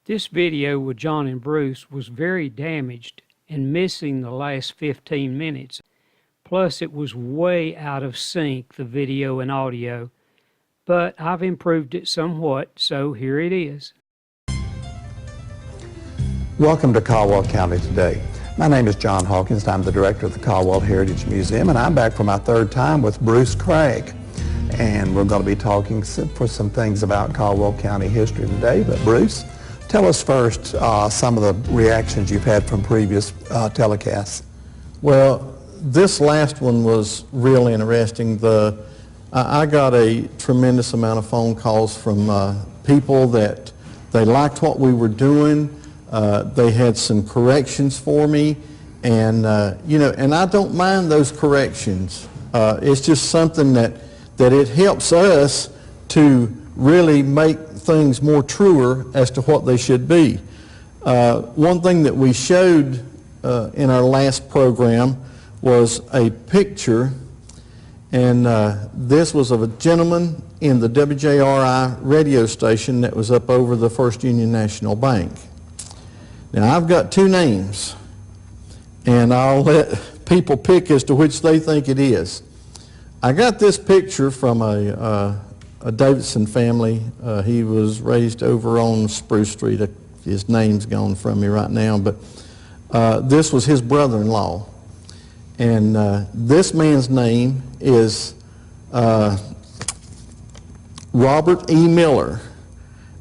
This video with John and Bruce was very damaged and missing the last 15 minutes. Plus, it was way out of sync, the video and audio. But I've improved it somewhat, so here it is. Welcome to Caldwell County Today. My name is John Hawkins, and I'm the director of the Caldwell Heritage Museum, and I'm back for my third time with Bruce Craig. And we're going to be talking for some things about Caldwell County history today. But Bruce, tell us first some of the reactions you've had from previous telecasts. Well, this last one was real interesting. I got a tremendous amount of phone calls from people that they liked what we were doing. They had some corrections for me, and and I don't mind those corrections. It's just something that it helps us to really make things more truer as to what they should be. One thing that we showed in our last program was a picture, and this was of a gentleman in the WJRI radio station that was up over the First Union National Bank. Now, I've got two names, and I'll let people pick as to which they think it is. I got this picture from a Davidson family. He was raised over on Spruce Street. His name's gone from me right now, but this was his brother-in-law. And this man's name is Robert E. Miller.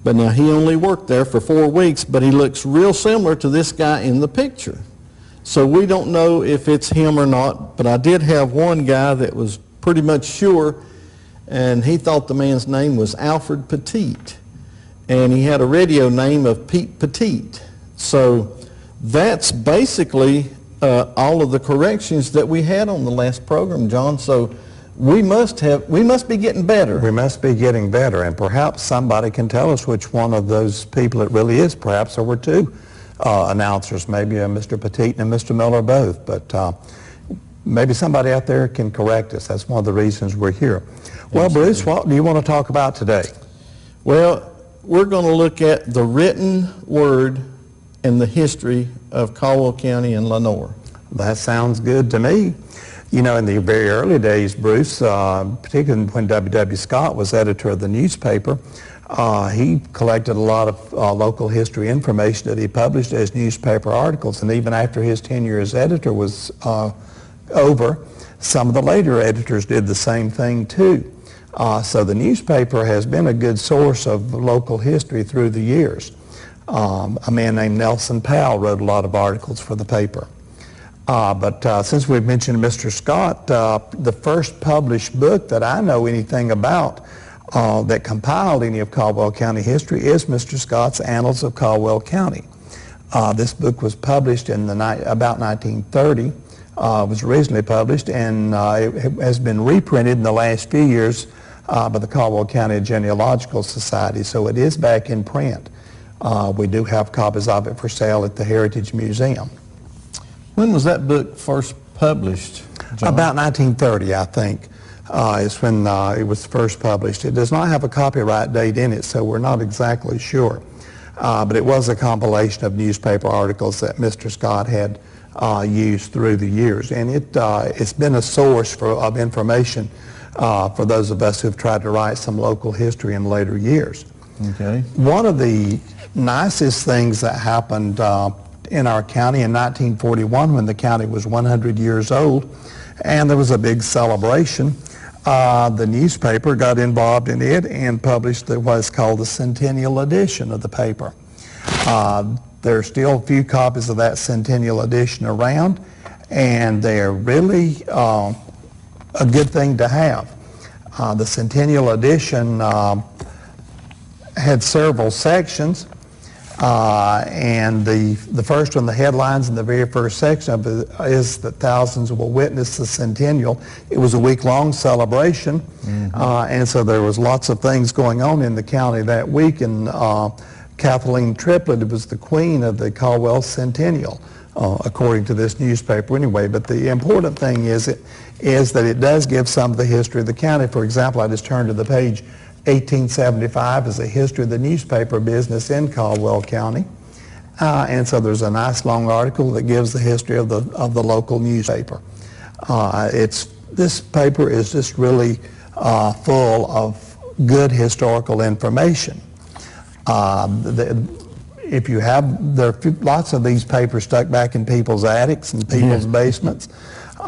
But now he only worked there for 4 weeks, but he looks real similar to this guy in the picture. So we don't know if it's him or not, but I did have one guy that was pretty much sure, and he thought the man's name was Alfred Petite, and he had a radio name of Pete Petite. So that's basically all of the corrections that we had on the last program, John. So we must be getting better. We must be getting better, and perhaps somebody can tell us which one of those people it really is. Perhaps there were two announcers, maybe Mr. Petite and Mr. Miller both, but maybe somebody out there can correct us. That's one of the reasons we're here. Well, Bruce, what do you want to talk about today? Well, we're going to look at the written word and the history of Caldwell County and Lenoir. That sounds good to me. You know, in the very early days, Bruce, particularly when W.W. Scott was editor of the newspaper, he collected a lot of local history information that he published as newspaper articles, and even after his tenure as editor was over, some of the later editors did the same thing too. So the newspaper has been a good source of local history through the years. A man named Nelson Powell wrote a lot of articles for the paper. But since we've mentioned Mr. Scott, the first published book that I know anything about that compiled any of Caldwell County history is Mr. Scott's Annals of Caldwell County. This book was published in about 1930. Was originally published, and it has been reprinted in the last few years by the Caldwell County Genealogical Society, so it is back in print. We do have copies of it for sale at the Heritage Museum. When was that book first published, John? About 1930, I think, is when it was first published. It does not have a copyright date in it, so we're not exactly sure. But it was a compilation of newspaper articles that Mr. Scott had used through the years, and it's been a source of information for those of us who've tried to write some local history in later years. Okay. One of the nicest things that happened in our county in 1941, when the county was 100 years old, and there was a big celebration, the newspaper got involved in it and published what's called the Centennial Edition of the paper. There are still a few copies of that Centennial Edition around, and they're really a good thing to have. The Centennial Edition had several sections, and the first one, the headlines in the very first section of it is that thousands will witness the centennial. It was a week-long celebration, and so there was lots of things going on in the county that week, and Kathleen Triplett was the queen of the Caldwell Centennial, according to this newspaper anyway. But the important thing is that it does give some of the history of the county. For example, I just turned to the page 1875 is a history of the newspaper business in Caldwell County. And so there's a nice long article that gives the history of the local newspaper. This paper is just really full of good historical information. If you have, there are lots of these papers stuck back in people's attics and people's basements,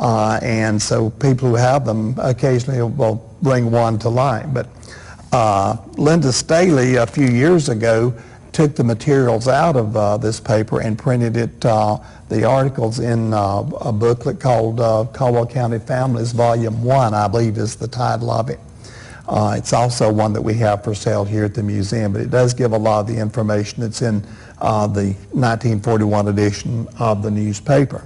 and so people who have them occasionally will bring one to light. But Linda Staley a few years ago took the materials out of this paper and printed it, the articles in a booklet called Caldwell County Families Volume 1, I believe is the title of it. It's also one that we have for sale here at the museum, but it does give a lot of the information that's in the 1941 edition of the newspaper.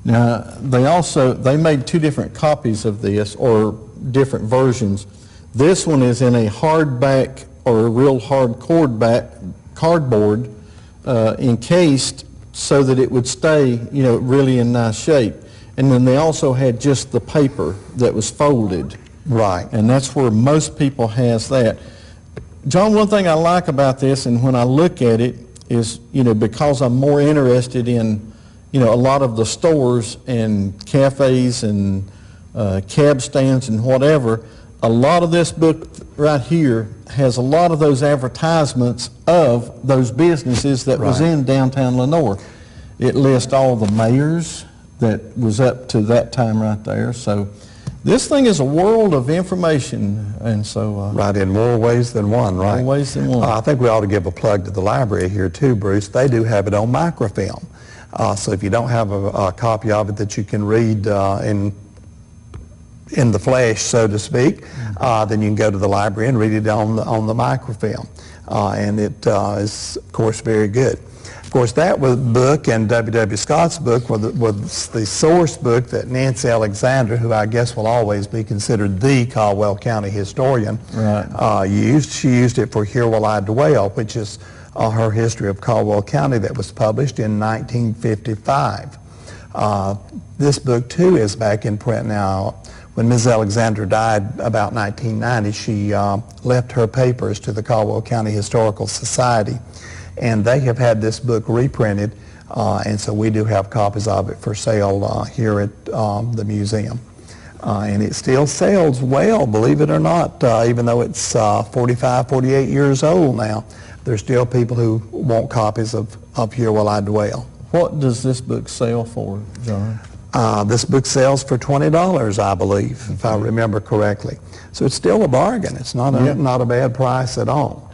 Now, they made two different copies of this, or different versions. This one is in a hardback or a real hard cardboard encased so that it would stay, really in nice shape. And then they also had just the paper that was folded. Right. And that's where most people has that. John, one thing I like about this, and when I look at it, is, because I'm more interested in, a lot of the stores and cafes and cab stands and whatever, a lot of this book right here has a lot of those advertisements of those businesses that was in downtown Lenoir. It lists all the mayors that was up to that time right there. So this thing is a world of information, and so... right, in more ways than one, right? More ways than one. I think we ought to give a plug to the library here too, Bruce. They do have it on microfilm. So if you don't have a copy of it that you can read in the flesh, so to speak, then you can go to the library and read it on the microfilm. And it is, of course, very good. Of course, that book and W.W. Scott's book was the source book that Nancy Alexander, who I guess will always be considered the Caldwell County historian, used. She used it for Here Will I Dwell, which is her history of Caldwell County that was published in 1955. This book, too, is back in print now. When Ms. Alexander died about 1990, she left her papers to the Caldwell County Historical Society, and they have had this book reprinted, and so we do have copies of it for sale here at the museum. And it still sells well, believe it or not, even though it's 45, 48 years old now. There's still people who want copies of Here Will I Dwell. What does this book sell for, John? This book sells for $20, I believe, if I remember correctly. So it's still a bargain. It's not a bad price at all.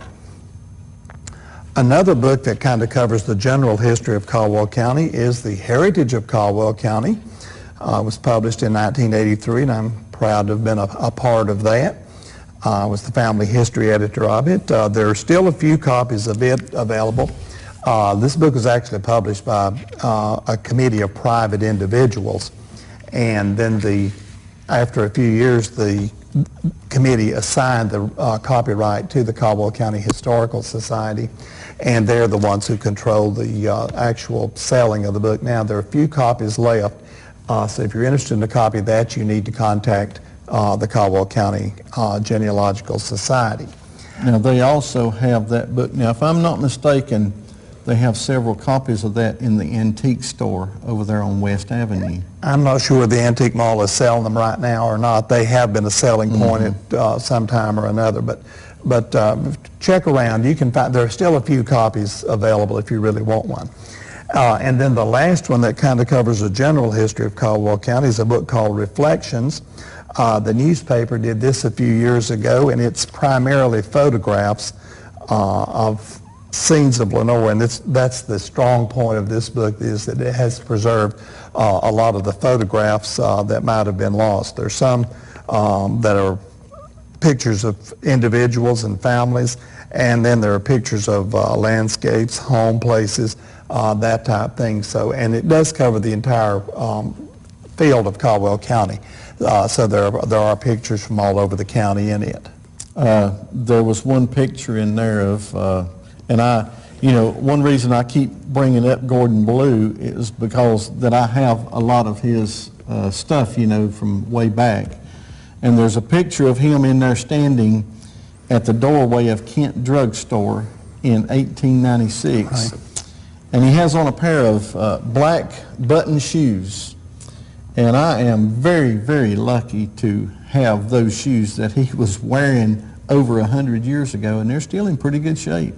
Another book that kind of covers the general history of Caldwell County is The Heritage of Caldwell County. It was published in 1983, and I'm proud to have been a part of that. I was the family history editor of it. There are still a few copies of it available. This book was actually published by a committee of private individuals, and then after a few years, the committee assigned the copyright to the Caldwell County Historical Society, and they're the ones who control the actual selling of the book. Now, there are a few copies left, so if you're interested in a copy of that, you need to contact the Caldwell County Genealogical Society. Now, they also have that book. Now, if I'm not mistaken, they have several copies of that in the antique store over there on West Avenue. I'm not sure the Antique Mall is selling them right now or not. They have been a selling point at some time or another, but check around. You can find, there are still a few copies available if you really want one. And then the last one that kind of covers a general history of Caldwell County is a book called Reflections. The newspaper did this a few years ago, and it's primarily photographs of scenes of Lenoir, and that's the strong point of this book, is that it has preserved a lot of the photographs that might have been lost. There's some that are pictures of individuals and families, and then there are pictures of landscapes, home places, that type thing. So, and it does cover the entire field of Caldwell County. So there are pictures from all over the county in it. There was one picture in there of, and one reason I keep bringing up Gordon Blue is because that I have a lot of his stuff, from way back. And there's a picture of him in there standing at the doorway of Kent Drug Store in 1896. Right. And he has on a pair of black button shoes. And I am very, very lucky to have those shoes that he was wearing over 100 years ago, and they're still in pretty good shape.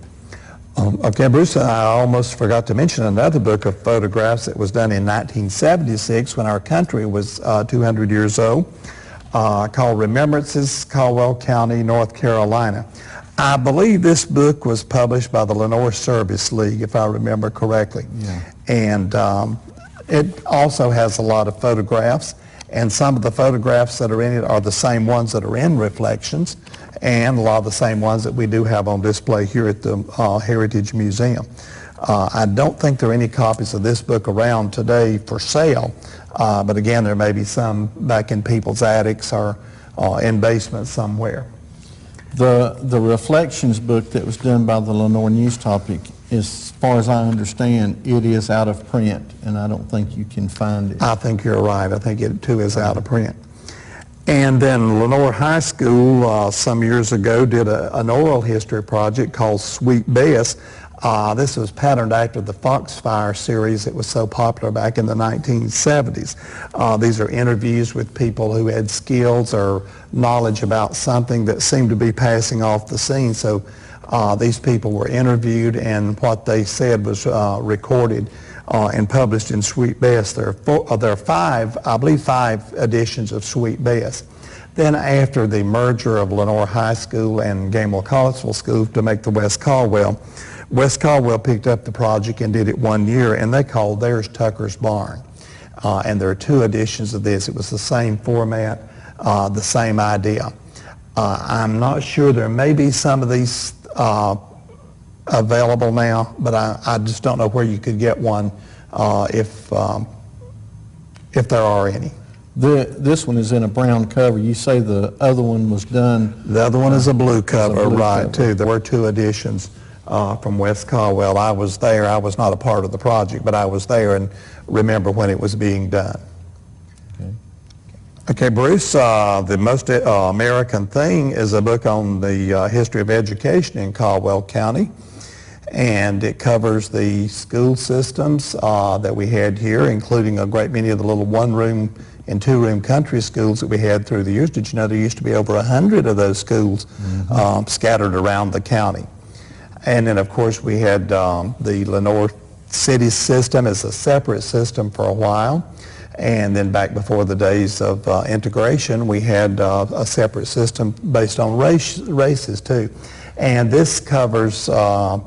Okay, Bruce, I almost forgot to mention another book of photographs that was done in 1976 when our country was 200 years old, called Remembrances, Caldwell County, North Carolina. I believe this book was published by the Lenoir Service League, if I remember correctly. Yeah. And it also has a lot of photographs, and some of the photographs that are in it are the same ones that are in Reflections, and a lot of the same ones that we do have on display here at the Heritage Museum. I don't think there are any copies of this book around today for sale, but again, there may be some back in people's attics or in basements somewhere. The Reflections book that was done by the Lenoir News Topic, as far as I understand, it is out of print, and I don't think you can find it. I think you're right. I think it too is out of print. And then Lenoir High School some years ago did an oral history project called Sweet Bess. This was patterned after the Foxfire series that was so popular back in the 1970s. These are interviews with people who had skills or knowledge about something that seemed to be passing off the scene. So these people were interviewed, and what they said was recorded and published in Sweet Bess. There are five editions of Sweet Bess. Then after the merger of Lenoir High School and Gamble-Collinsville School to make the West Caldwell picked up the project and did it 1 year, and they called theirs Tucker's Barn. And there are 2 editions of this. It was the same format, the same idea. I'm not sure. There may be some of these available now, but I just don't know where you could get one if there are any. This one is in a brown cover. You say the other one was done. The other one is a blue cover, right, too. There were 2 editions from West Caldwell. I was there. I was not a part of the project, but I was there and remember when it was being done. Okay, Bruce, the Most American Thing is a book on the history of education in Caldwell County, and it covers the school systems that we had here, including a great many of the little 1-room and 2-room country schools that we had through the years. Did you know there used to be over 100 of those schools scattered around the county? And then, of course, we had the Lenoir city system as a separate system for a while. And then back before the days of integration, we had a separate system based on races too. And this covers a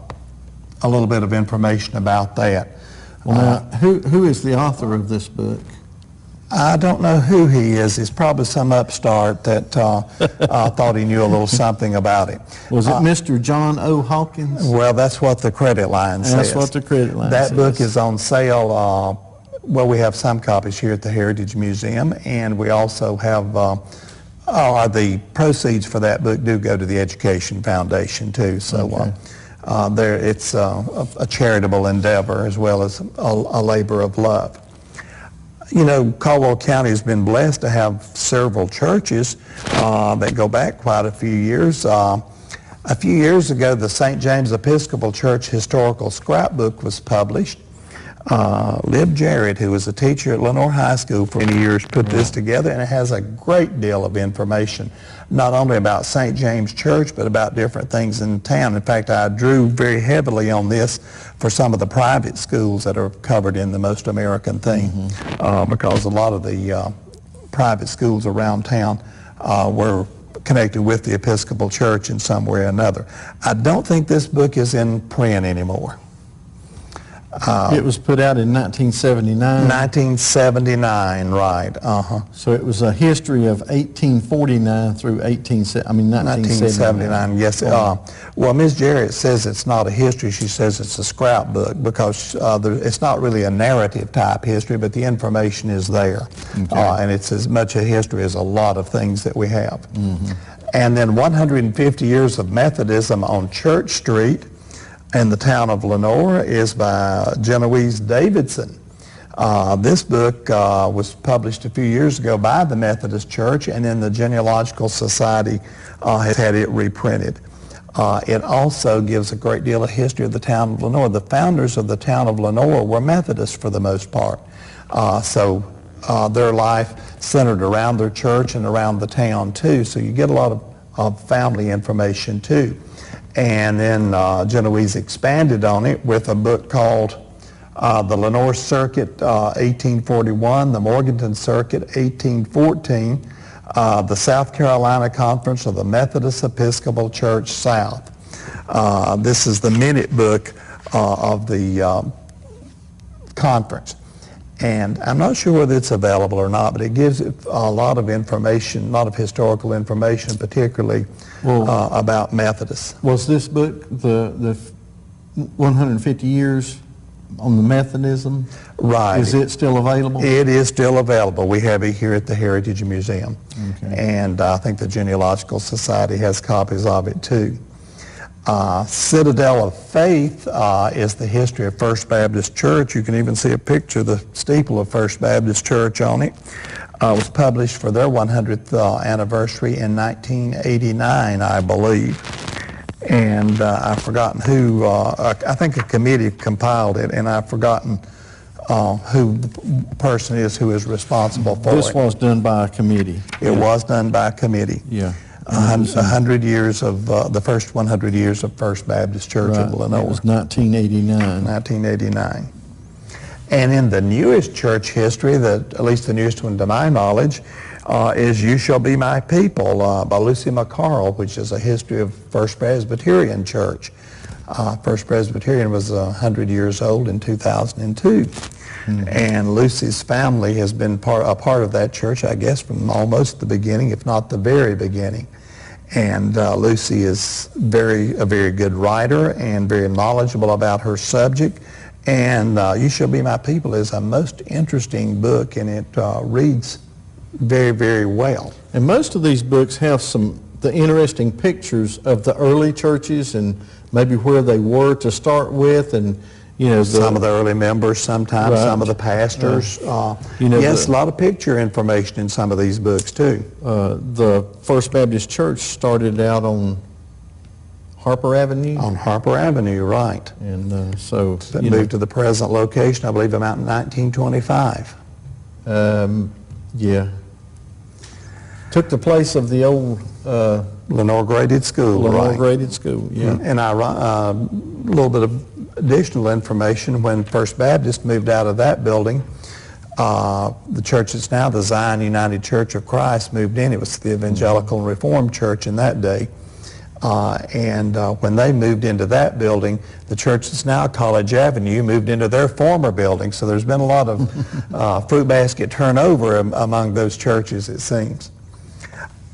little bit of information about that. Well, now, who is the author of this book? I don't know who he is. He's probably some upstart that thought he knew a little something about it. Was it Mr. John O. Hawkins? Well, that's what the credit line says. That's what the credit line says. That book is on sale. Well, we have some copies here at the Heritage Museum, and we also have the proceeds for that book do go to the Education Foundation too. So it's a charitable endeavor as well as a labor of love. You know, Caldwell County has been blessed to have several churches that go back quite a few years. A few years ago, the St. James Episcopal Church Historical Scrapbook was published. Lib Jarrett, who was a teacher at Lenoir High School for many years, put this together, and it has a great deal of information, not only about St. James Church, but about different things in town. In fact, I drew very heavily on this for some of the private schools that are covered in the Most American Thing, because a lot of the private schools around town were connected with the Episcopal Church in some way or another. I don't think this book is in print anymore. It was put out in 1979. 1979, right. So it was a history of 1849 through 1979. Yes. Well, Ms. Jarrett says it's not a history. She says it's a scrapbook because it's not really a narrative type history, but the information is there. And it's as much a history as a lot of things that we have. And then 150 Years of Methodism on Church Street in the town of Lenoir is by Genoese Davidson. This book was published a few years ago by the Methodist Church, and then the Genealogical Society has had it reprinted. It also gives a great deal of history of the town of Lenoir. The founders of the town of Lenoir were Methodists for the most part. So their life centered around their church and around the town too. So you get a lot of family information too. And then Genoese expanded on it with a book called the Lenoir Circuit, 1841, the Morganton Circuit, 1814, the South Carolina Conference of the Methodist Episcopal Church South. This is the minute book of the conference. And I'm not sure whether it's available or not, but it gives a lot of information, a lot of historical information, particularly about Methodists. Was this book the 150 years on the Methodism? Right. Is it still available? It is still available. We have it here at the Heritage Museum. Okay. And I think the Genealogical Society has copies of it too. Citadel of Faith is the history of First Baptist Church. You can even see a picture of the steeple of First Baptist Church on it. It was published for their 100th anniversary in 1989, I believe. And I've forgotten who, I think a committee compiled it, and I've forgotten who the person is who is responsible for it. This was done by a committee. It was done by a committee. Yeah. 100 years of, the first 100 years of First Baptist Church of Lenoir. It was 1989. 1989. And in the newest church history, at least the newest one to my knowledge, is You Shall Be My People by Lucy McCarl, which is a history of First Presbyterian Church. First Presbyterian was 100 years old in 2002. Mm-hmm. And Lucy's family has been a part of that church, I guess, from almost the beginning, if not the very beginning. And Lucy is a very good writer and very knowledgeable about her subject. And You Shall Be My People is a most interesting book, and it reads very, very well. And most of these books have the interesting pictures of the early churches and maybe where they were to start with, and some of the early members sometimes, some of the pastors. Yes, a lot of picture information in some of these books too. The First Baptist Church started out on Harper Avenue? On Harper Avenue, right. And so... It moved to the present location, I believe, about in 1925. Yeah. Took the place of the old... Lenoir Graded School, Lenoir Graded School, yeah. And a little bit of additional information, when First Baptist moved out of that building, the church that's now the Zion United Church of Christ moved in. It was the Evangelical and Reformed Church in that day. And when they moved into that building, the church that's now College Avenue moved into their former building. So there's been a lot of fruit basket turnover among those churches, it seems.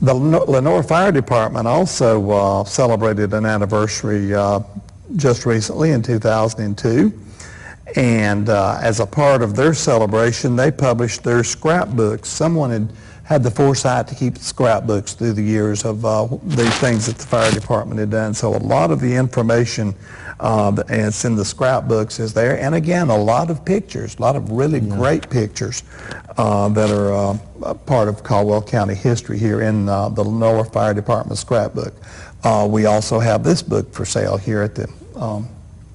The Lenoir Fire Department also celebrated an anniversary just recently in 2002. And as a part of their celebration, they published their scrapbooks. Someone had the foresight to keep scrapbooks through the years of these things that the fire department had done. So a lot of the information that's in the scrapbooks is there. And again, a lot of pictures, a lot of really great pictures that are part of Caldwell County history here in the Lenoir Fire Department scrapbook. We also have this book for sale here at the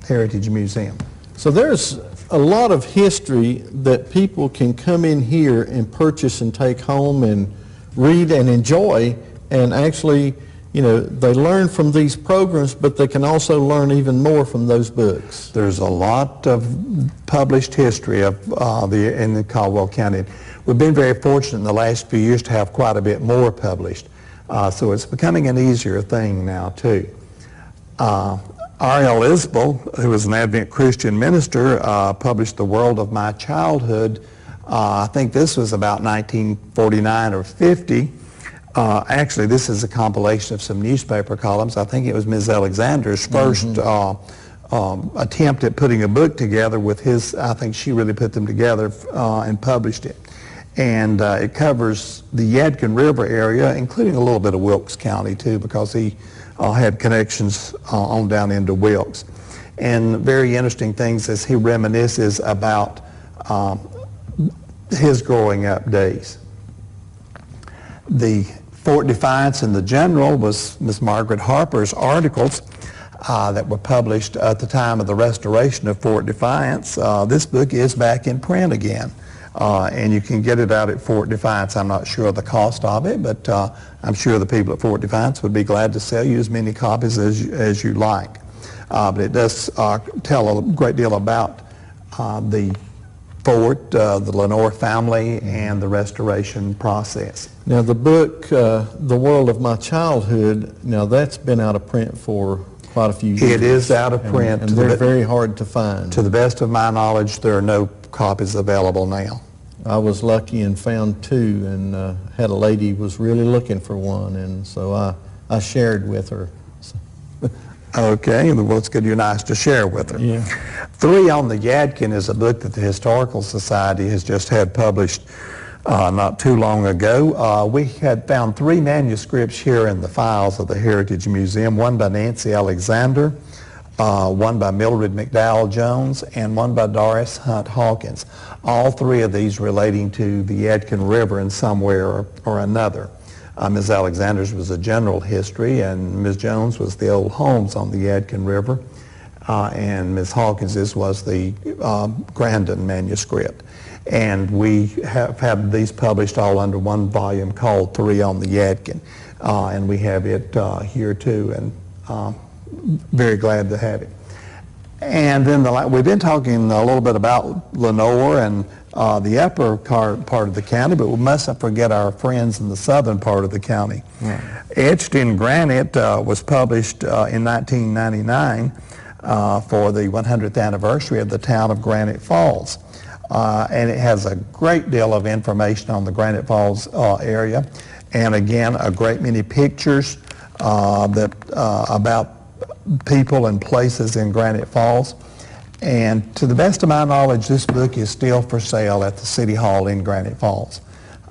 Heritage Museum. So there's a lot of history that people can come in here and purchase and take home and read and enjoy, and actually, they learn from these programs, but they can also learn even more from those books. There's a lot of published history of in the Caldwell County. We've been very fortunate in the last few years to have quite a bit more published, so it's becoming an easier thing now too. R.L. Isbell, who was an Advent Christian minister, published The World of My Childhood. I think this was about 1949 or 50. Actually, this is a compilation of some newspaper columns. I think it was Ms. Alexander's first attempt at putting a book together with his. I think she really put them together and published it. And it covers the Yadkin River area, including a little bit of Wilkes County too, because he had connections on down into Wilkes. And very interesting things as he reminisces about his growing up days. The Fort Defiance in the General was Miss Margaret Harper's articles that were published at the time of the restoration of Fort Defiance. This book is back in print again, and you can get it out at Fort Defiance. I'm not sure of the cost of it, but I'm sure the people at Fort Defiance would be glad to sell you as many copies as you like. But it does tell a great deal about the fort, the Lenoir family, and the restoration process. Now the book, The World of My Childhood, now that's been out of print for quite a few years. It is out of print. And they're very hard to find. To the best of my knowledge, there are no copies available now. I was lucky and found two, and had a lady who was really looking for one, and so I shared with her. Okay, well, it's good you're nice to share with her. Yeah. 3 on the Yadkin is a book that the Historical Society has just had published not too long ago. We had found 3 manuscripts here in the files of the Heritage Museum, one by Nancy Alexander, one by Mildred McDowell Jones, and one by Doris Hunt Hawkins. All 3 of these relating to the Yadkin River in some way or another. Ms. Alexander's was a general history, and Ms. Jones was the old homes on the Yadkin River, and Ms. Hawkins's was the Grandin manuscript. And we have had these published all under one volume called 3 on the Yadkin, and we have it here too, and very glad to have it. And then we've been talking a little bit about Lenoir and the upper part of the county, but we mustn't forget our friends in the southern part of the county. Yeah. Etched in Granite was published in 1999 for the 100th anniversary of the town of Granite Falls. And it has a great deal of information on the Granite Falls area, and again, a great many pictures about people and places in Granite Falls. And to the best of my knowledge, this book is still for sale at the City Hall in Granite Falls.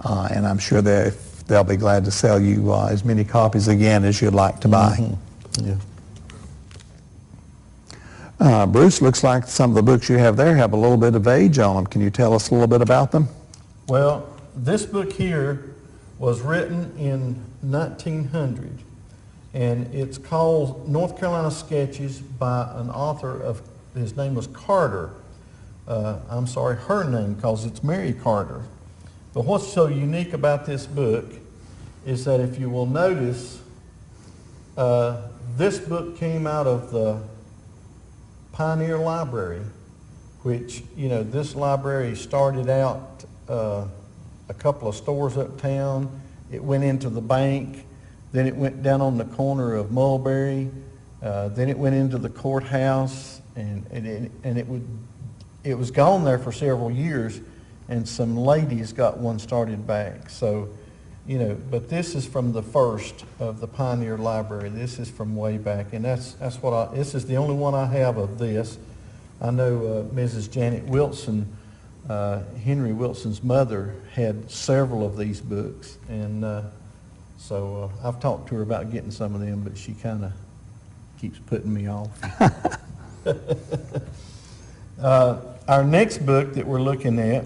And I'm sure that they'll be glad to sell you as many copies again as you'd like to buy. Mm-hmm. Yeah. Bruce, looks like some of the books you have there have a little bit of age on them. Can you tell us a little bit about them? Well, this book here was written in 1900, and it's called North Carolina Sketches by an author of, his name was Carter. I'm sorry, her name, because it's Mary Carter. But what's so unique about this book is that if you will notice, this book came out of the Pioneer Library, which, you know, this library started out a couple of stores uptown. It went into the bank, then it went down on the corner of Mulberry, then it went into the courthouse, and it was gone there for several years, and some ladies got one started back. So, you know, but this is from the first of the Pioneer Library. This is from way back, and this is the only one I have of this. I know Mrs. Janet Wilson, Henry Wilson's mother, had several of these books, and so I've talked to her about getting some of them, but she kind of keeps putting me off. Our next book that we're looking at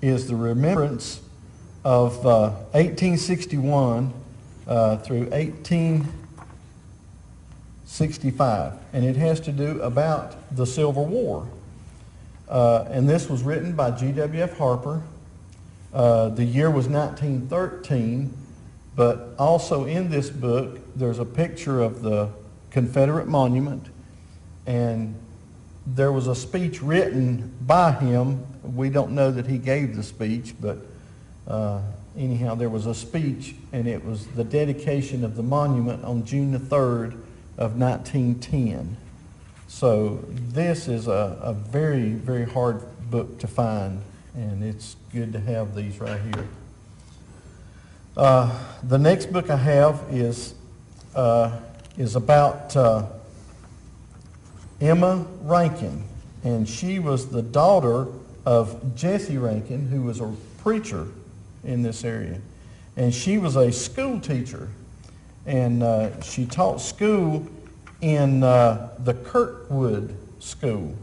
is The Remembrance of 1861 through 1865, and it has to do about the Civil War. And this was written by G.W.F. Harper. The year was 1913, but also in this book there's a picture of the Confederate monument, and there was a speech written by him. We don't know that he gave the speech, but anyhow, there was a speech, and it was the dedication of the monument on June the 3rd of 1910. So this is a very, very hard book to find, and it's good to have these right here. The next book I have is about Emma Rankin, and she was the daughter of Jesse Rankin, who was a preacher in this area, and she was a school teacher, and she taught school in the Kirkwood School,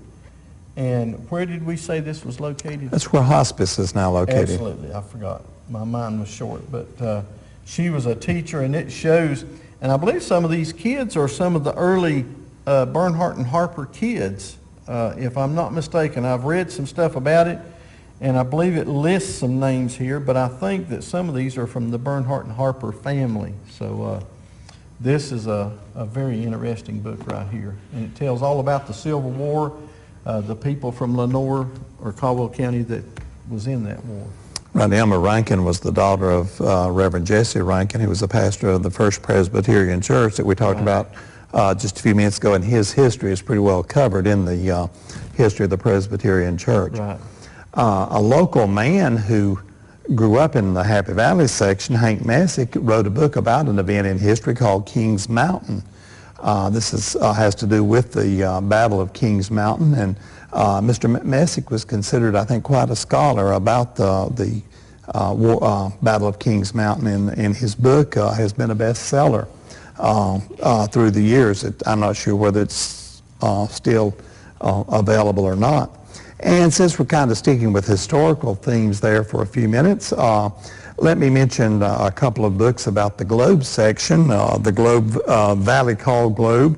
And where did we say this was located? That's where hospice is now located. Absolutely, I forgot. My mind was short. But she was a teacher, and it shows, and I believe some of these kids are some of the early Bernhardt and Harper kids, if I'm not mistaken. I've read some stuff about it, and I believe it lists some names here, but I think that some of these are from the Bernhardt and Harper family. So this is a very interesting book right here, and it tells all about the Civil War, the people from Lenoir or Caldwell County that was in that war. Right, Elmer Rankin was the daughter of Reverend Jesse Rankin, who was the pastor of the First Presbyterian Church that we talked about just a few minutes ago, and his history is pretty well covered in the history of the Presbyterian Church. Right. A local man who grew up in the Happy Valley section, Hank Messick, wrote a book about an event in history called Kings Mountain. This has to do with the Battle of Kings Mountain, and Mr. Messick was considered, I think, quite a scholar about the Battle of Kings Mountain, and his book has been a bestseller through the years. I'm not sure whether it's still available or not. And since we're kind of sticking with historical themes there for a few minutes, let me mention a couple of books about the Globe section, the Globe Valley Called Globe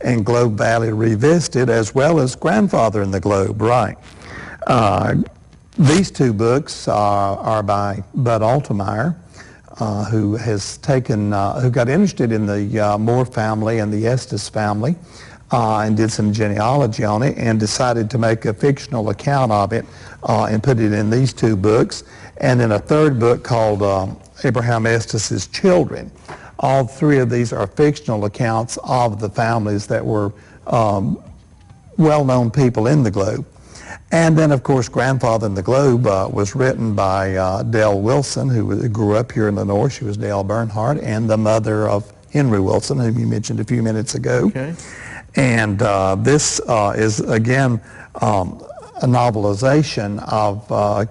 and Globe Valley Revisited, as well as Grandfather in the Globe, right. These two books are by Bud Altemeyer, who has taken, who got interested in the Moore family and the Estes family, and did some genealogy on it and decided to make a fictional account of it and put it in these two books. And then a third book called Abraham Estes' Children. All three of these are fictional accounts of the families that were well-known people in the Globe. And then, of course, Grandfather in the Globe was written by Dell Wilson, who grew up here in Lenoir. She was Dell Bernhardt, and the mother of Henry Wilson, whom you mentioned a few minutes ago. Okay. And this is, again, a novelization of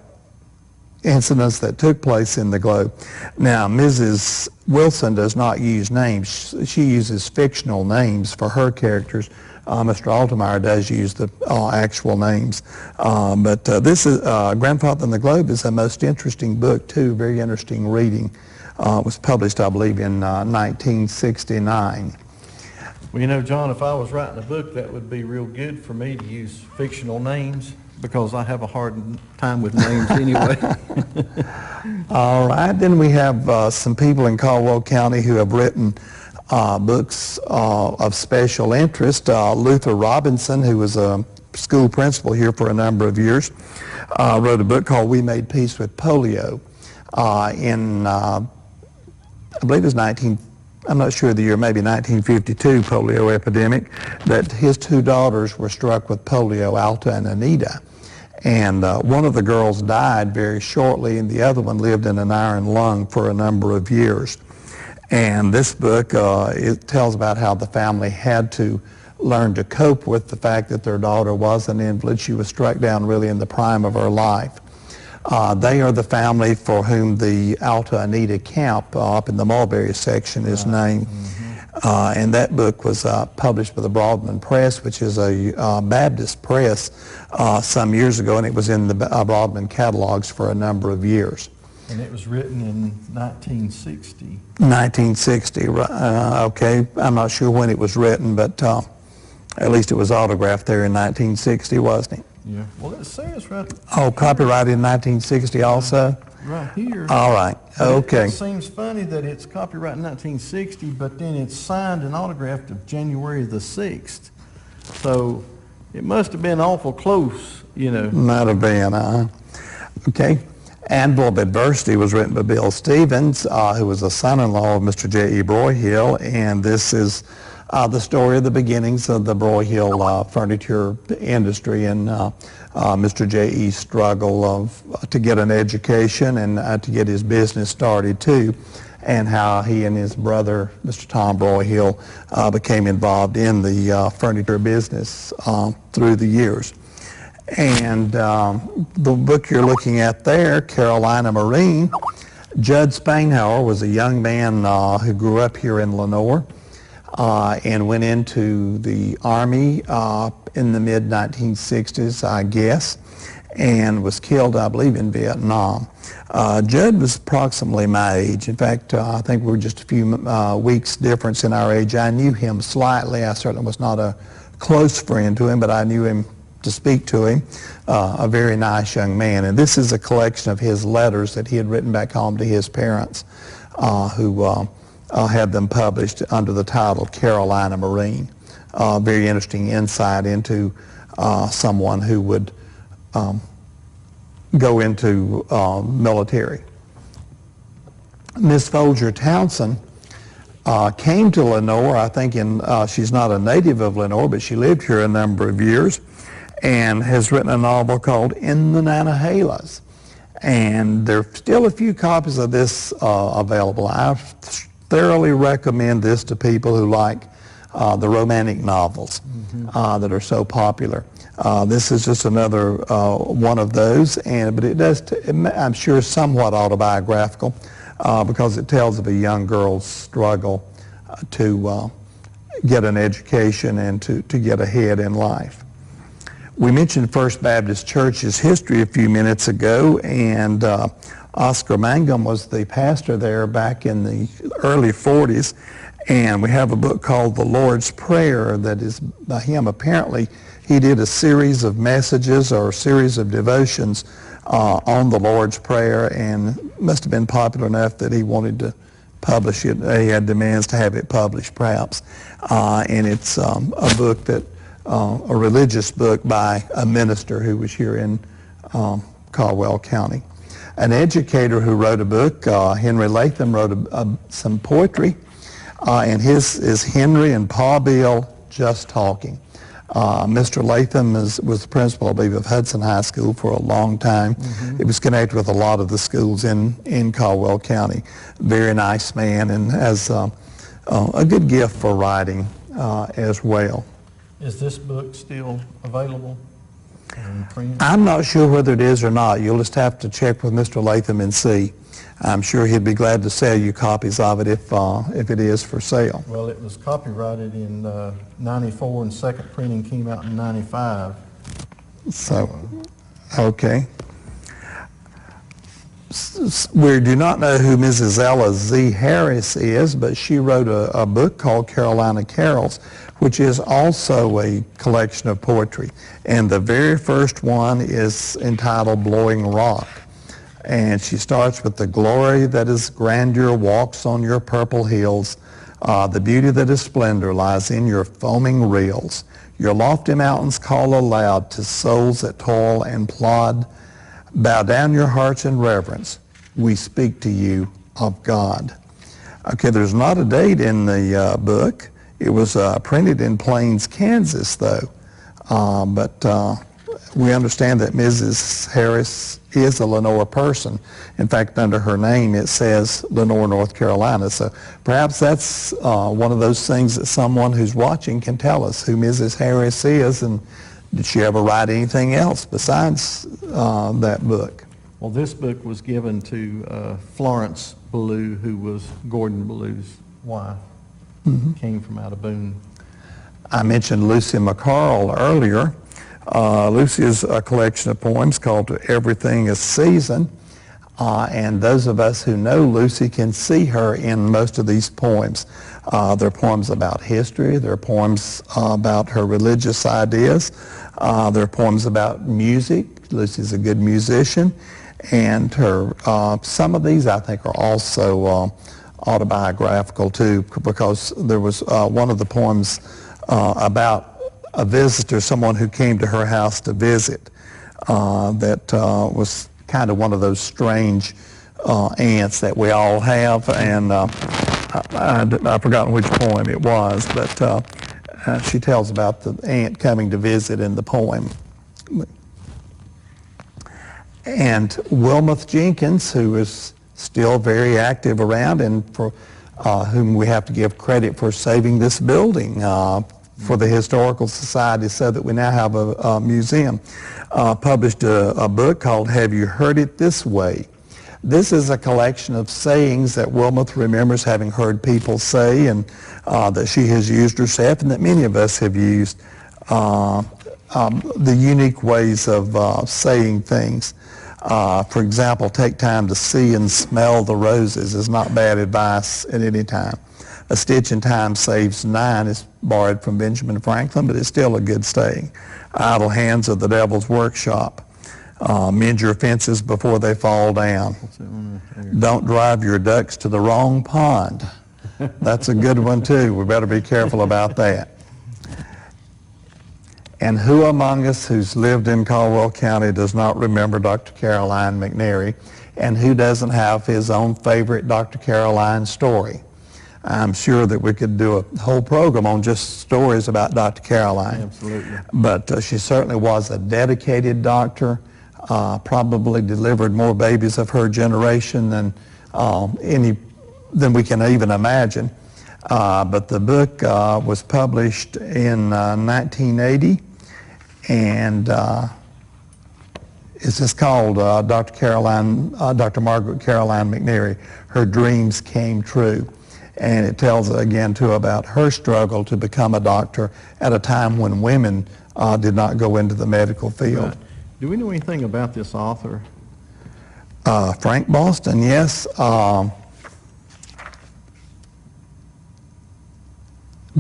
incidents that took place in the Globe. Now, Mrs. Wilson does not use names. She uses fictional names for her characters. Mr. Altemeyer does use the actual names. But this is, Grandfather in the Globe is a most interesting book, too, very interesting reading. It was published, I believe, in 1969. Well, you know, John, if I was writing a book, that would be real good for me to use fictional names, because I have a hard time with names anyway. All right, then we have some people in Caldwell County who have written books of special interest. Luther Robinson, who was a school principal here for a number of years, wrote a book called We Made Peace with Polio in, I believe it was I'm not sure the year, maybe 1952 polio epidemic, that his two daughters were struck with polio, Alta and Anita. And one of the girls died very shortly, and the other one lived in an iron lung for a number of years. And this book, it tells about how the family had to learn to cope with the fact that their daughter was an invalid. She was struck down really in the prime of her life. They are the family for whom the Alta Anita Camp up in the Mulberry section is named. Mm-hmm. And that book was published by the Broadman Press, which is a Baptist press, some years ago, and it was in the Broadman catalogs for a number of years. And it was written in 1960. 1960, okay. I'm not sure when it was written, but at least it was autographed there in 1960, wasn't it? Yeah. Well, it says right. Oh, copyrighted in 1960 also? Right here. All right. Okay. It seems funny that it's copyrighted in 1960, but then it's signed and autographed of January the 6th. So it must have been awful close, you know. Might have been, okay. Anvil of Adversity was written by Bill Stevens, who was a son-in-law of Mr. J.E. Broyhill, and this is the story of the beginnings of the Broyhill furniture industry and Mr. J.E.'s struggle to get an education and to get his business started too, and how he and his brother, Mr. Tom Broyhill, became involved in the furniture business through the years. And the book you're looking at there, Carolina Marine, Judd Spanghauer was a young man who grew up here in Lenoir and went into the Army in the mid-1960s, I guess, and was killed, I believe, in Vietnam. Judd was approximately my age. In fact, I think we were just a few weeks difference in our age. I knew him slightly. I certainly was not a close friend to him, but I knew him to speak to him. A very nice young man. And this is a collection of his letters that he had written back home to his parents, who had them published under the title Carolina Marine. Very interesting insight into someone who would go into military. Miss Folger Townsend came to Lenoir, I think she's not a native of Lenoir, but she lived here a number of years and has written a novel called In the Nantahala. And there are still a few copies of this available. I thoroughly recommend this to people who like the romantic novels that are so popular. This is just another one of those, but it does, I'm sure, somewhat autobiographical because it tells of a young girl's struggle to get an education and to get ahead in life. We mentioned First Baptist Church's history a few minutes ago, and Oscar Mangum was the pastor there back in the early 40s, and we have a book called The Lord's Prayer that is by him. Apparently, he did a series of messages or a series of devotions on the Lord's Prayer, and must have been popular enough that he wanted to publish it. He had demands to have it published, perhaps. And it's a book that, a religious book by a minister who was here in Caldwell County. An educator who wrote a book, Henry Latham, wrote some poetry, and his is Henry and Pa Bill Just Talking. Mr. Latham was the principal, I believe, of Hudson High School for a long time. It was connected with a lot of the schools in Caldwell County. Very nice man, and has a good gift for writing as well. Is this book still available in print? I'm not sure whether it is or not. You'll just have to check with Mr. Latham and see. I'm sure he'd be glad to sell you copies of it if it is for sale. Well, it was copyrighted in 94 and second printing came out in 95. So, okay. We do not know who Mrs. Ella Z. Harris is, but she wrote a book called Carolina Carols, which is also a collection of poetry. And the very first one is entitled Blowing Rock. And she starts with the glory that is grandeur walks on your purple hills. The beauty that is splendor lies in your foaming rills. Your lofty mountains call aloud to souls that toil and plod. Bow down your hearts in reverence. We speak to you of God. Okay, there's not a date in the book. It was printed in Plains, Kansas, though. But we understand that Mrs. Harris is a Lenoir person. In fact, under her name it says Lenoir, North Carolina. So perhaps that's one of those things that someone who's watching can tell us who Mrs. Harris is, and did she ever write anything else besides that book? Well, this book was given to Florence Ballou, who was Gordon Ballou's wife. Came from out of Boone. I mentioned Lucy McCarl earlier. Lucy is a collection of poems called Everything is Season, and those of us who know Lucy can see her in most of these poems. They're poems about history, they're poems about her religious ideas, they're poems about music. Lucy's a good musician, and her some of these I think are also autobiographical too, because there was one of the poems about a visitor, someone who came to her house to visit, that was kind of one of those strange aunts that we all have, and I've forgotten which poem it was, but she tells about the aunt coming to visit in the poem. And Wilmoth Jenkins, who is still very active around, and for whom we have to give credit for saving this building for the Historical Society so that we now have a museum, published a book called Have You Heard It This Way? This is a collection of sayings that Wilmoth remembers having heard people say, and that she has used herself, and that many of us have used. the unique ways of saying things. For example, take time to see and smell the roses is not bad advice at any time. A stitch in time saves 9 is borrowed from Benjamin Franklin, but it's still a good saying. Idle hands are the devil's workshop. Mend your fences before they fall down. Don't drive your ducks to the wrong pond. That's a good one too. We better be careful about that. And who among us who's lived in Caldwell County does not remember Dr. Caroline McNary, and who doesn't have his own favorite Dr. Caroline story? I'm sure that we could do a whole program on just stories about Dr. Caroline. Absolutely. But she certainly was a dedicated doctor, probably delivered more babies of her generation than we can even imagine. But the book was published in 1980, and it's just called Dr. Margaret Caroline McNary, Her Dreams Came True. And it tells again too about her struggle to become a doctor at a time when women did not go into the medical field. Right. Do we know anything about this author? Frank Boston, yes. But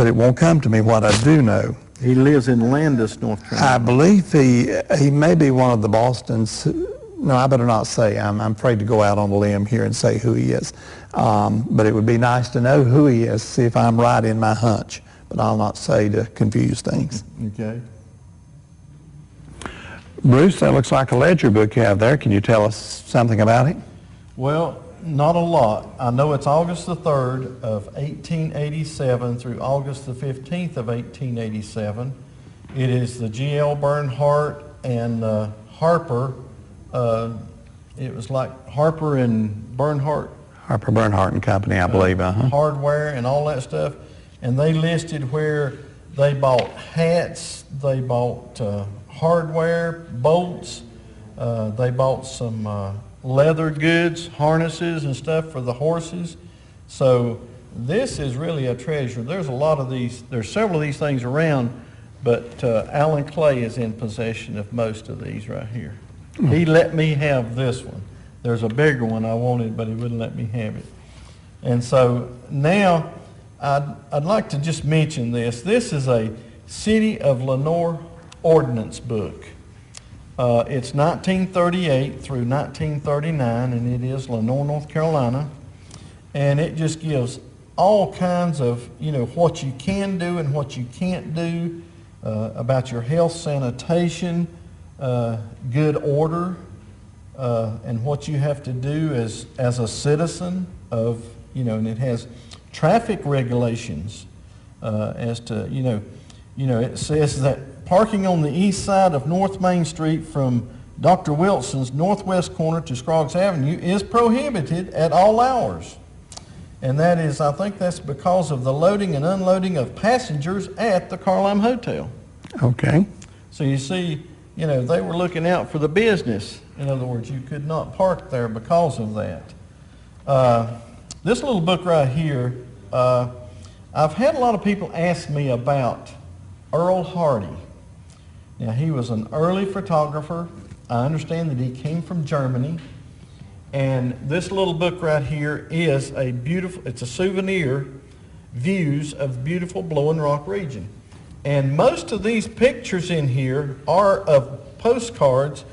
it won't come to me what I do know. He lives in Landis, North Carolina. I believe he may be one of the Bostons. No, I better not say. I'm afraid to go out on a limb here and say who he is. But it would be nice to know who he is, see if I'm right in my hunch. But I'll not say to confuse things. Okay. Bruce, that looks like a ledger book you have there. Can you tell us something about it? Well, not a lot. I know it's August the 3rd of 1887 through August the 15th of 1887. It is the G.L. Bernhardt and Harper. It was like Harper and Bernhardt. Harper Bernhardt and Company, I believe. Hardware and all that stuff. And they listed where they bought hats, they bought hardware, bolts, they bought some leather goods, harnesses and stuff for the horses. So this is really a treasure. There's a lot of these, there's several of these things around, but Alan Clay is in possession of most of these right here. He let me have this one. There's a bigger one I wanted, but he wouldn't let me have it. And so now I'd like to just mention this. This is a City of Lenoir ordinance book. It's 1938 through 1939, and it is Lenoir, North Carolina. And it just gives all kinds of, what you can do and what you can't do about your health, sanitation, good order, and what you have to do as a citizen of, and it has traffic regulations as to, it says that parking on the east side of North Main Street from Dr. Wilson's northwest corner to Scroggs Avenue is prohibited at all hours. And that is, I think that's because of the loading and unloading of passengers at the Carlime Hotel. Okay. So you see, they were looking out for the business. In other words, you could not park there because of that. This little book right here, I've had a lot of people ask me about Earl Hardy. Now, he was an early photographer. I understand that he came from Germany. And this little book right here is it's a souvenir, views of the beautiful Blowing Rock region. And most of these pictures in here are of postcards,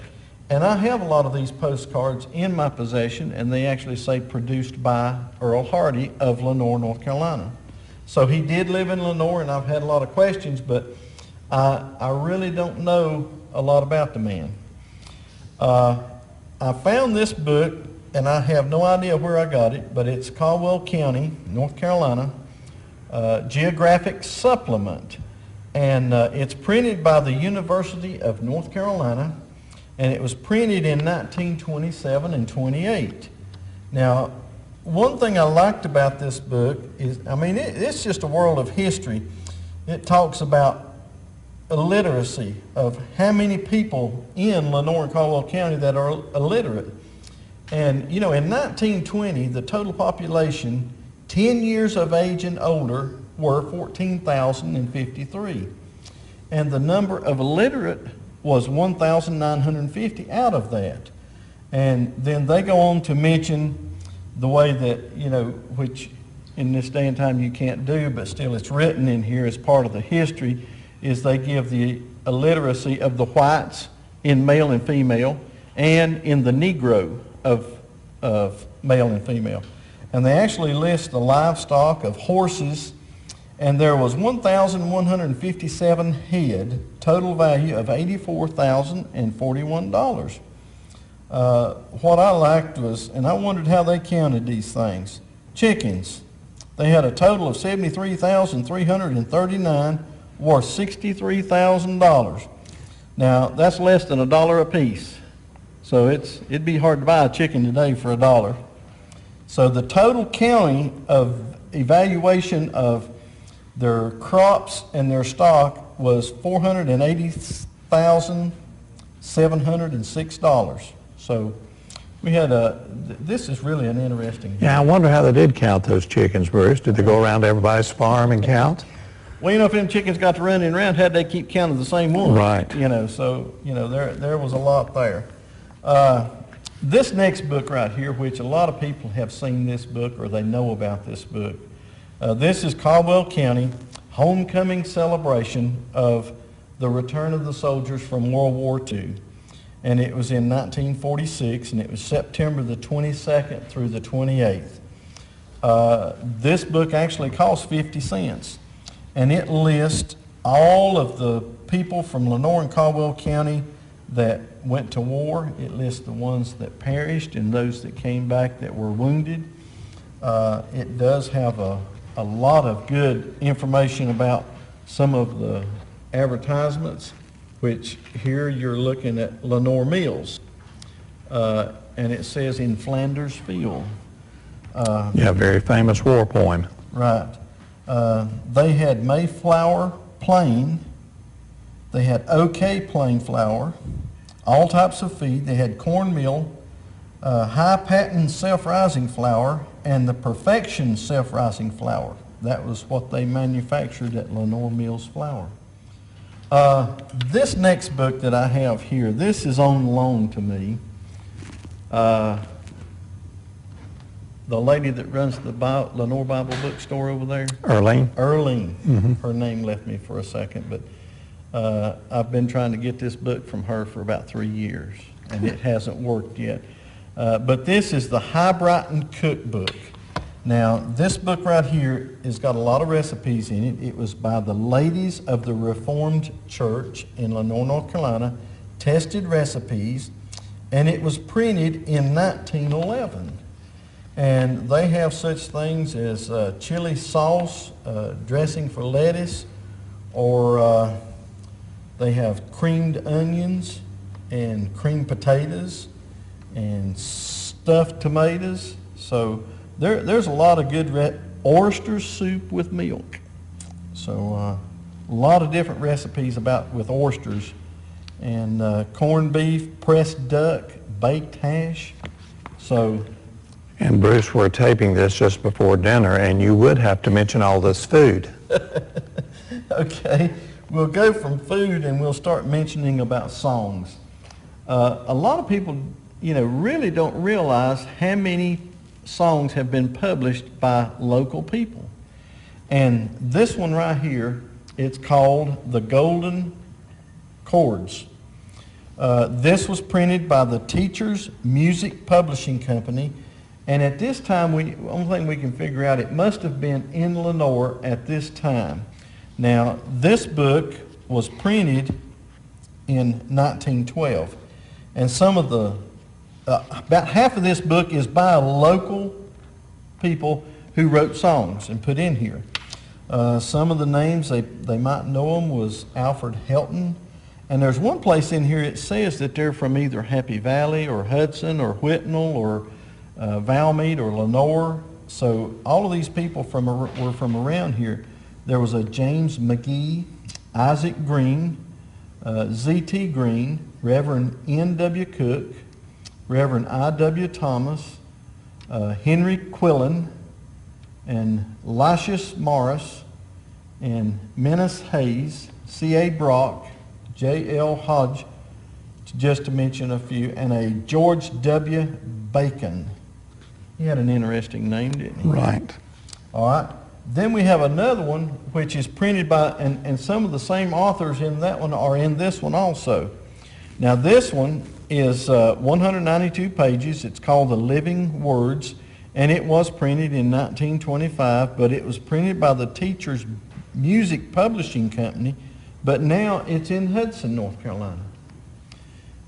and I have a lot of these postcards in my possession, and they actually say produced by Earl Hardy of Lenoir, North Carolina. So he did live in Lenoir, and I've had a lot of questions, but I really don't know a lot about the man. I found this book, and I have no idea where I got it, but it's Caldwell County, North Carolina, Geographic Supplement. And it's printed by the University of North Carolina, and it was printed in 1927 and 28. Now, one thing I liked about this book is, it's just a world of history. It talks about illiteracy, of how many people in Lenoir and Caldwell County that are illiterate. And, in 1920, the total population, 10 years of age and older, were 14,053. and the number of illiterate was 1,950 out of that. And then they go on to mention the way that, which in this day and time you can't do, but still it's written in here as part of the history, is they give the illiteracy of the whites in male and female, and in the Negro of male and female. And they actually list the livestock of horses, and there was 1,157 head, total value of $84,041. What I liked was, and I wondered how they counted these things, chickens. They had a total of 73,339, worth $63,000. Now, that's less than $1 a piece. So it'd be hard to buy a chicken today for $1. So the total counting of evaluation of their crops and their stock was $480,706. So we had this is really an interesting. Yeah, I wonder how they did count those chickens, Bruce. Did they go around to everybody's farm and count? Well, if them chickens got to running around, how'd they keep counting the same one? Right. So, there was a lot there. This next book right here, which a lot of people have seen this book or they know about this book, this is Caldwell County Homecoming Celebration of the Return of the Soldiers from World War II. And it was in 1946, and it was September the 22nd through the 28th. This book actually cost 50 cents, and it lists all of the people from Lenoir and Caldwell County that went to war. It lists the ones that perished and those that came back that were wounded. It does have a lot of good information about some of the advertisements, which here you're looking at Lenoir Mills, and it says in Flanders Field. Yeah, very famous war poem. Right. They had Mayflower plain, they had OK plain flour, all types of feed. They had cornmeal, high patent self-rising flour, and the Perfection self-rising flour. That was what they manufactured at Lenoir Mills Flour. This next book that I have here, this is on loan to me. The lady that runs the Lenoir Bible bookstore over there. Earlene? Earlene. Mm-hmm. Her name left me for a second, but I've been trying to get this book from her for about 3 years, and it hasn't worked yet. But this is the High Brighton Cookbook. Now, this book right here has got a lot of recipes in it. It was by the Ladies of the Reformed Church in Lenoir, North Carolina, tested recipes, and it was printed in 1911. And they have such things as chili sauce, dressing for lettuce, or they have creamed onions and creamed potatoes and stuffed tomatoes. So there's a lot of good oyster soup with milk. So a lot of different recipes with oysters, and corned beef, pressed duck, baked hash. So. And Bruce, we're taping this just before dinner, and you would have to mention all this food. Okay, we'll go from food and we'll start mentioning about songs. A lot of people, really don't realize how many songs have been published by local people. And this one right here, it's called The Golden Chords. This was printed by the Teachers Music Publishing Company. And at this time, the only thing we can figure out, it must have been in Lenoir at this time. Now, this book was printed in 1912. And some of about half of this book is by local people who wrote songs and put in here. Some of the names, they might know them, was Alfred Helton. And there's one place in here, it says that they're from either Happy Valley or Hudson or Whitnall or Valmead or Lenoir. So all of these people were from around here. There was a James McGee, Isaac Green, Z.T. Green, Reverend N.W. Cook, Reverend I.W. Thomas, Henry Quillen, and Lysius Morris, and Menace Hayes. C.A. Brock, J.L. Hodge, just to mention a few, and a George W. Bacon. He had an interesting name, didn't he? Right. All right. Then we have another one which is printed by, and some of the same authors in that one are in this one also. Now this one is 192 pages. It's called The Living Words, and it was printed in 1925, but it was printed by the Teachers Music Publishing Company, but now it's in Hudson, North Carolina.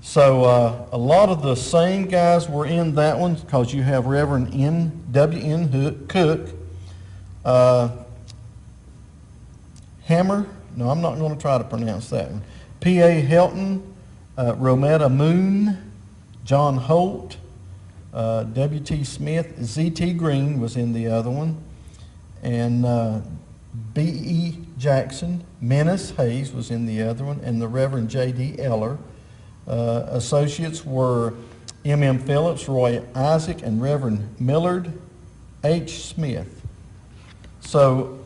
So a lot of the same guys were in that one, because you have Reverend W.N. Cook, Hammer, no, I'm not going to try to pronounce that one, P.A. Helton, Rometta Moon, John Holt, W.T. Smith, Z.T. Green was in the other one, and B.E. Jackson, Menace Hayes was in the other one, and the Reverend J.D. Eller. Associates were M.M. Phillips, Roy Isaac, and Reverend Millard H. Smith. So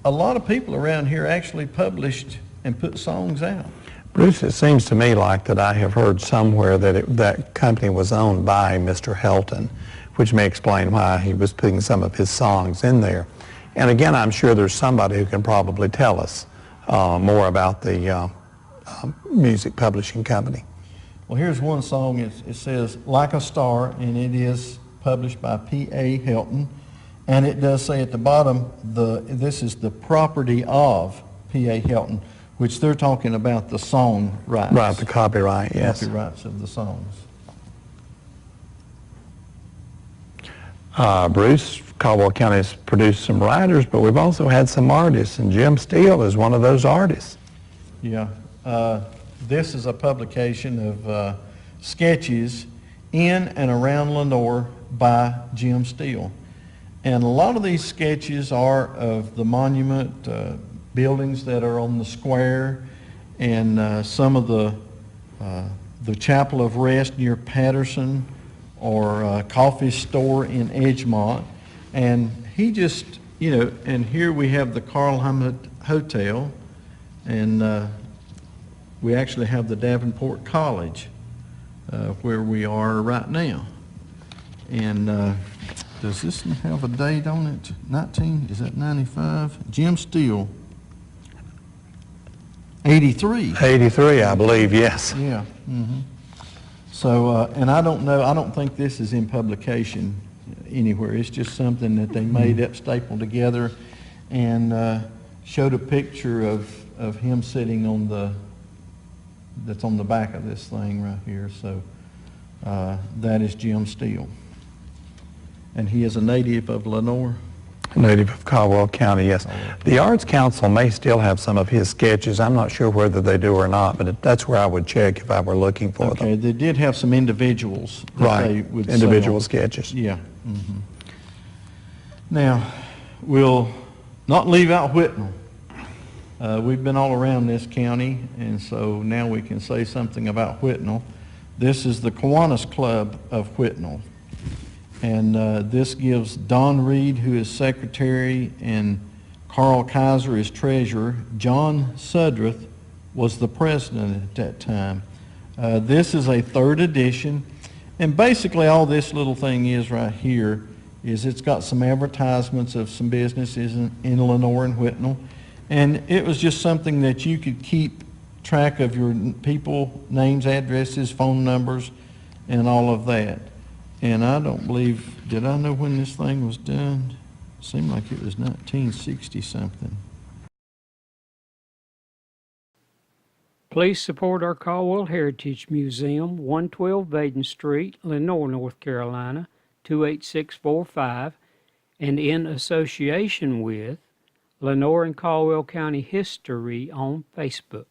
a lot of people around here actually published and put songs out. Bruce, it seems to me like that I have heard somewhere that that company was owned by Mr. Helton, which may explain why he was putting some of his songs in there. And again, I'm sure there's somebody who can probably tell us more about the music publishing company. Well, here's one song. It says, Like a Star, and it is published by P.A. Helton. And it does say at the bottom, this is the property of P.A. Helton, which they're talking about the song rights. Right, the copyright, yes. Copyrights of the songs. Bruce, Caldwell County has produced some writers, but we've also had some artists, and Jim Steele is one of those artists. Yeah. This is a publication of sketches in and around Lenoir by Jim Steele. And a lot of these sketches are of the monument buildings that are on the square, and some of the Chapel of Rest near Patterson, or Coffee Store in Edgemont. And he just, you know, and here we have the Carlheim Hotel, and we actually have the Davenport College where we are right now. And does this have a date on it? 19, is that 95? Jim Steele, 83. 83, I believe, yes. Yeah. Mm-hmm. So, and I don't know, I don't think this is in publication anywhere. It's just something that they made up, stapled together, and showed a picture of him sitting on that's on the back of this thing right here. So that is Jim Steele. And he is a native of Lenoir. A native of Caldwell County, yes. The Arts Council may still have some of his sketches. I'm not sure whether they do or not, but that's where I would check if I were looking for them. Okay, they did have some individuals that they would individual sell. sketches. Yeah. Mm-hmm. Now, we'll not leave out Whitnall. We've been all around this county, and so now we can say something about Whitnall. This is the Kiwanis Club of Whitnall. And this gives Don Reed, who is secretary, and Carl Kaiser is treasurer. John Sudreth was the president at that time. This is a third edition, and basically all this little thing is right here is it's got some advertisements of some businesses in Lenoir and Whitnall, and it was just something that you could keep track of your people, names, addresses, phone numbers, and all of that. And I don't believe, did I know when this thing was done? It seemed like it was 1960 something. Please support our Caldwell Heritage Museum, 112 Vaden Street, Lenoir, North Carolina, 28645, and in association with Lenoir and Caldwell County History on Facebook.